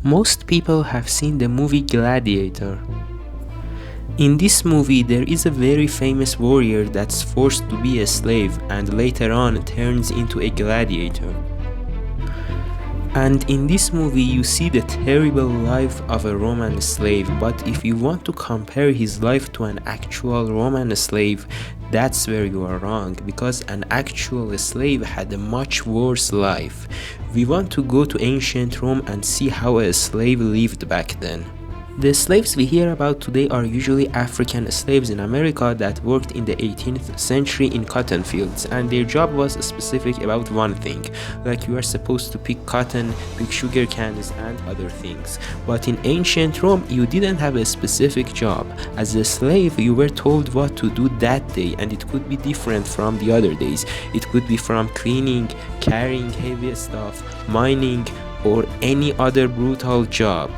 Most people have seen the movie Gladiator. In this movie, there is a very famous warrior that's forced to be a slave and later on turns into a gladiator. And in this movie, you see the terrible life of a Roman slave, but if you want to compare his life to an actual Roman slave, that's where you are wrong, because an actual slave had a much worse life. We want to go to ancient Rome and see how a slave lived back then. The slaves we hear about today are usually African slaves in America that worked in the 18th century in cotton fields, and their job was specific about one thing, like you are supposed to pick cotton, pick sugar canes and other things. But in ancient Rome, you didn't have a specific job. As a slave, you were told what to do that day, and it could be different from the other days. It could be from cleaning, carrying heavy stuff, mining, or any other brutal job.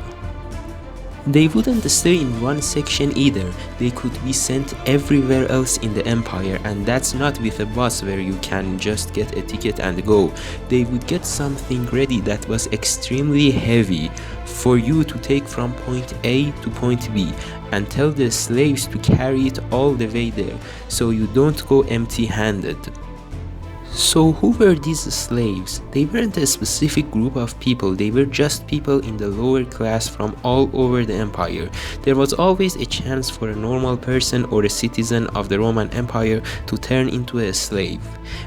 They wouldn't stay in one section either. They could be sent everywhere else in the empire, and that's not with a bus where you can just get a ticket and go. They would get something ready that was extremely heavy for you to take from point A to point B, and tell the slaves to carry it all the way there so you don't go empty-handed. So who were these slaves? They weren't a specific group of people, they were just people in the lower class from all over the empire. There was always a chance for a normal person or a citizen of the Roman Empire to turn into a slave.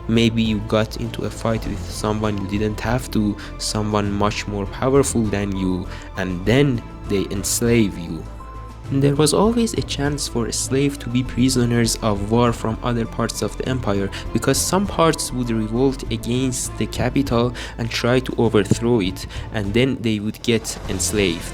Maybe you got into a fight with someone you didn't have to, someone much more powerful than you, and then they enslave you. There was always a chance for a slave to be prisoners of war from other parts of the empire, because some parts would revolt against the capital and try to overthrow it, and then they would get enslaved.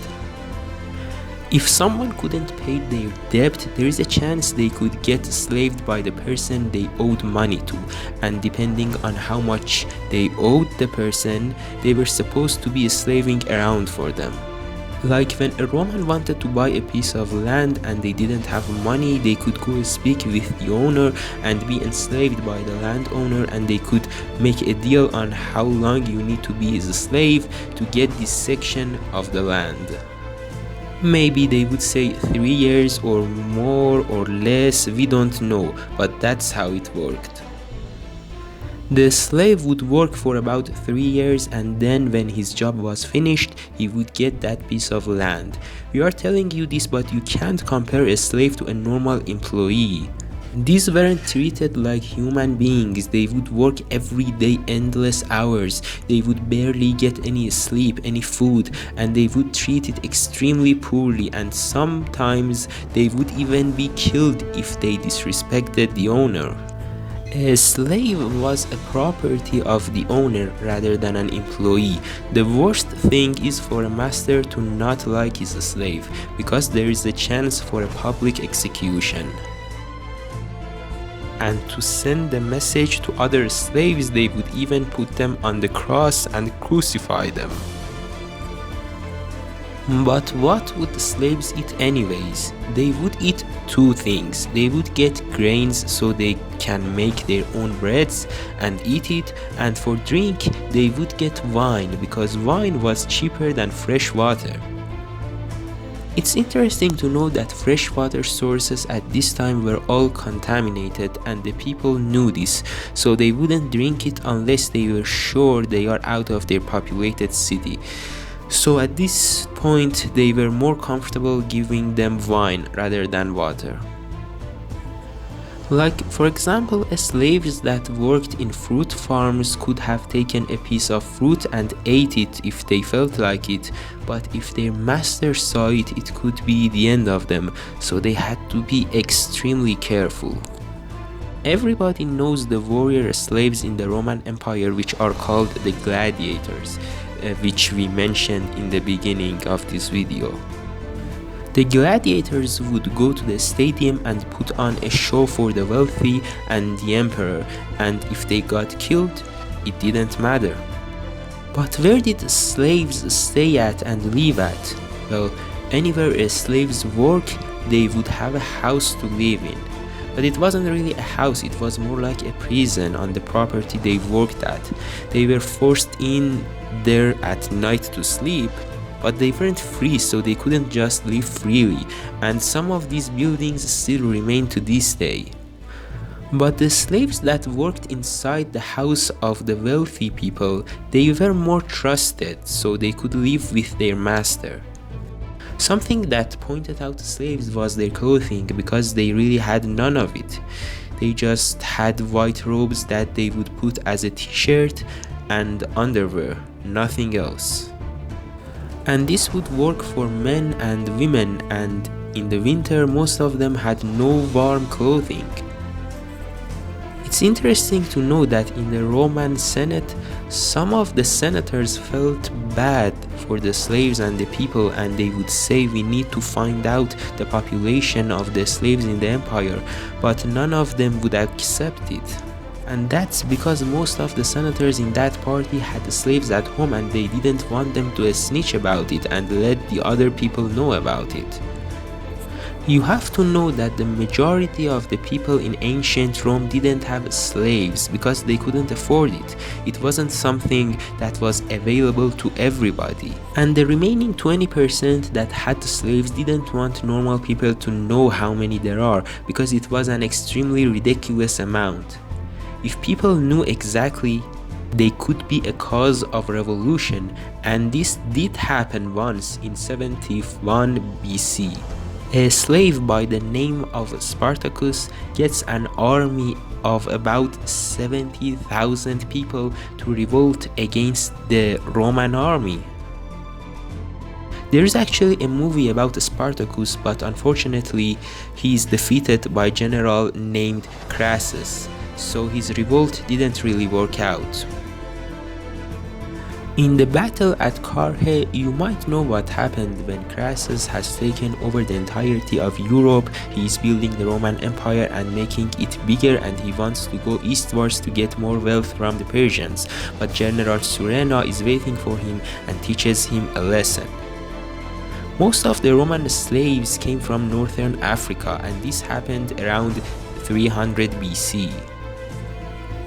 If someone couldn't pay their debt, there is a chance they could get enslaved by the person they owed money to, and depending on how much they owed the person, they were supposed to be slaving around for them. Like when a Roman wanted to buy a piece of land and they didn't have money, they could go speak with the owner and be enslaved by the landowner, and they could make a deal on how long you need to be his slave to get this section of the land. Maybe they would say 3 years or more or less, we don't know, but that's how it worked. The slave would work for about 3 years, and then when his job was finished, he would get that piece of land. We are telling you this, but you can't compare a slave to a normal employee. These weren't treated like human beings. They would work every day endless hours. They would barely get any sleep, any food, and they would treat it extremely poorly, and sometimes they would even be killed if they disrespected the owner. A slave was a property of the owner rather than an employee. The worst thing is for a master to not like his slave, because there is a chance for a public execution. And to send the message to other slaves, they would even put them on the cross and crucify them. But what would the slaves eat anyways? They would eat two things. They would get grains so they can make their own breads and eat it, and for drink they would get wine, because wine was cheaper than fresh water. It's interesting to know that freshwater sources at this time were all contaminated, and the people knew this, so they wouldn't drink it unless they were sure they are out of their populated city. So at this point, they were more comfortable giving them wine rather than water. Like, for example, slaves that worked in fruit farms could have taken a piece of fruit and ate it if they felt like it, but if their master saw it, it could be the end of them, so they had to be extremely careful. Everybody knows the warrior slaves in the Roman Empire, which are called the gladiators, which we mentioned in the beginning of this video. The gladiators would go to the stadium and put on a show for the wealthy and the emperor, and if they got killed, it didn't matter. But where did slaves stay at and live at? Well, anywhere slaves work, they would have a house to live in. But it wasn't really a house, it was more like a prison on the property they worked at. They were forced in there at night to sleep, but they weren't free, so they couldn't just live freely, and some of these buildings still remain to this day. But the slaves that worked inside the house of the wealthy people, they were more trusted, so they could live with their master. Something that pointed out the slaves was their clothing, because they really had none of it. They just had white robes that they would put as a t-shirt and underwear, nothing else. And this would work for men and women, and in the winter most of them had no warm clothing. It's interesting to know that in the Roman Senate, some of the senators felt bad for the slaves and the people, and they would say we need to find out the population of the slaves in the empire, but none of them would accept it. And that's because most of the senators in that party had the slaves at home, and they didn't want them to snitch about it and let the other people know about it. You have to know that the majority of the people in ancient Rome didn't have slaves because they couldn't afford it. It wasn't something that was available to everybody. And the remaining 20% that had slaves didn't want normal people to know how many there are, because it was an extremely ridiculous amount. If people knew exactly, they could be a cause of revolution, and this did happen once in 71 BC. A slave by the name of Spartacus gets an army of about 70,000 people to revolt against the Roman army. There is actually a movie about Spartacus, but unfortunately he is defeated by a general named Crassus, so his revolt didn't really work out. In the battle at Carrhae, you might know what happened when Crassus has taken over the entirety of Europe. He is building the Roman Empire and making it bigger, and he wants to go eastwards to get more wealth from the Persians. But General Surena is waiting for him and teaches him a lesson. Most of the Roman slaves came from northern Africa, and this happened around 300 BC.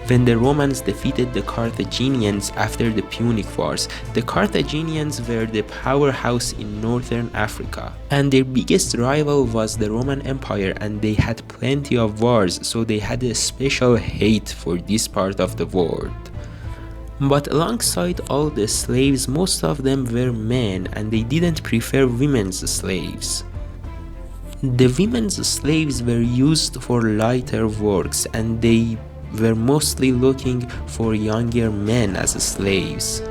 When the Romans defeated the Carthaginians after the Punic Wars, the Carthaginians were the powerhouse in northern Africa, and their biggest rival was the Roman Empire, and they had plenty of wars, so they had a special hate for this part of the world. But alongside all the slaves, most of them were men, and they didn't prefer women's slaves. The women's slaves were used for lighter works, and they were mostly looking for younger men as slaves.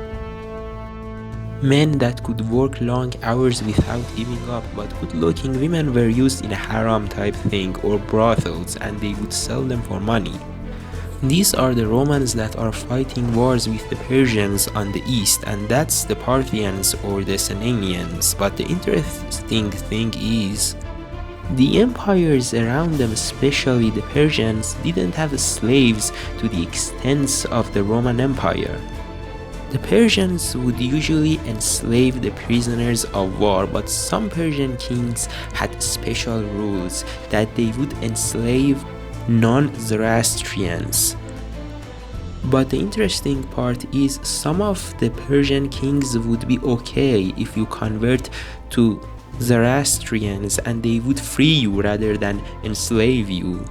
Men that could work long hours without giving up, but good-looking women were used in a harem type thing or brothels, and they would sell them for money. These are the Romans that are fighting wars with the Persians on the east, and that's the Parthians or the Sanaanians. But the interesting thing is, the empires around them, especially the Persians, didn't have slaves to the extent of the Roman Empire. The Persians would usually enslave the prisoners of war, but some Persian kings had special rules that they would enslave non-Zoroastrians. But the interesting part is some of the Persian kings would be okay if you convert to Zoroastrians, and they would free you rather than enslave you.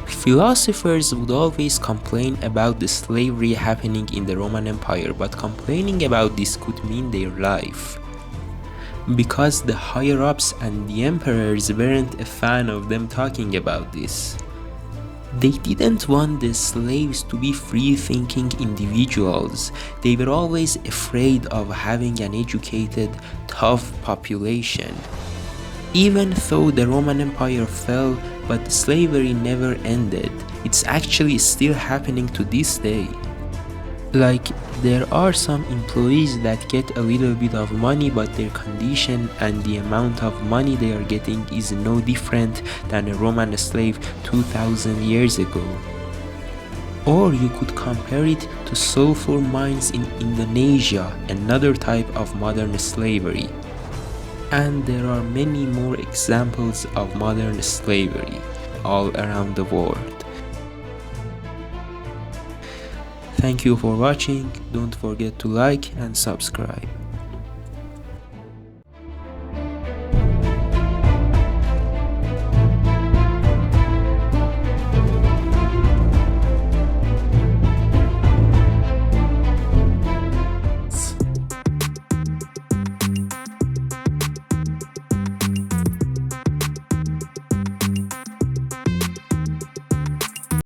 Philosophers would always complain about the slavery happening in the Roman Empire, but complaining about this could mean their life, because the higher-ups and the emperors weren't a fan of them talking about this. They didn't want the slaves to be free-thinking individuals. They were always afraid of having an educated, tough population. Even though the Roman Empire fell, but slavery never ended. It's actually still happening to this day. Like, there are some employees that get a little bit of money, but their condition and the amount of money they are getting is no different than a Roman slave 2000 years ago. Or you could compare it to sulfur mines in Indonesia, another type of modern slavery. And there are many more examples of modern slavery all around the world. Thank you for watching. Don't forget to like and subscribe.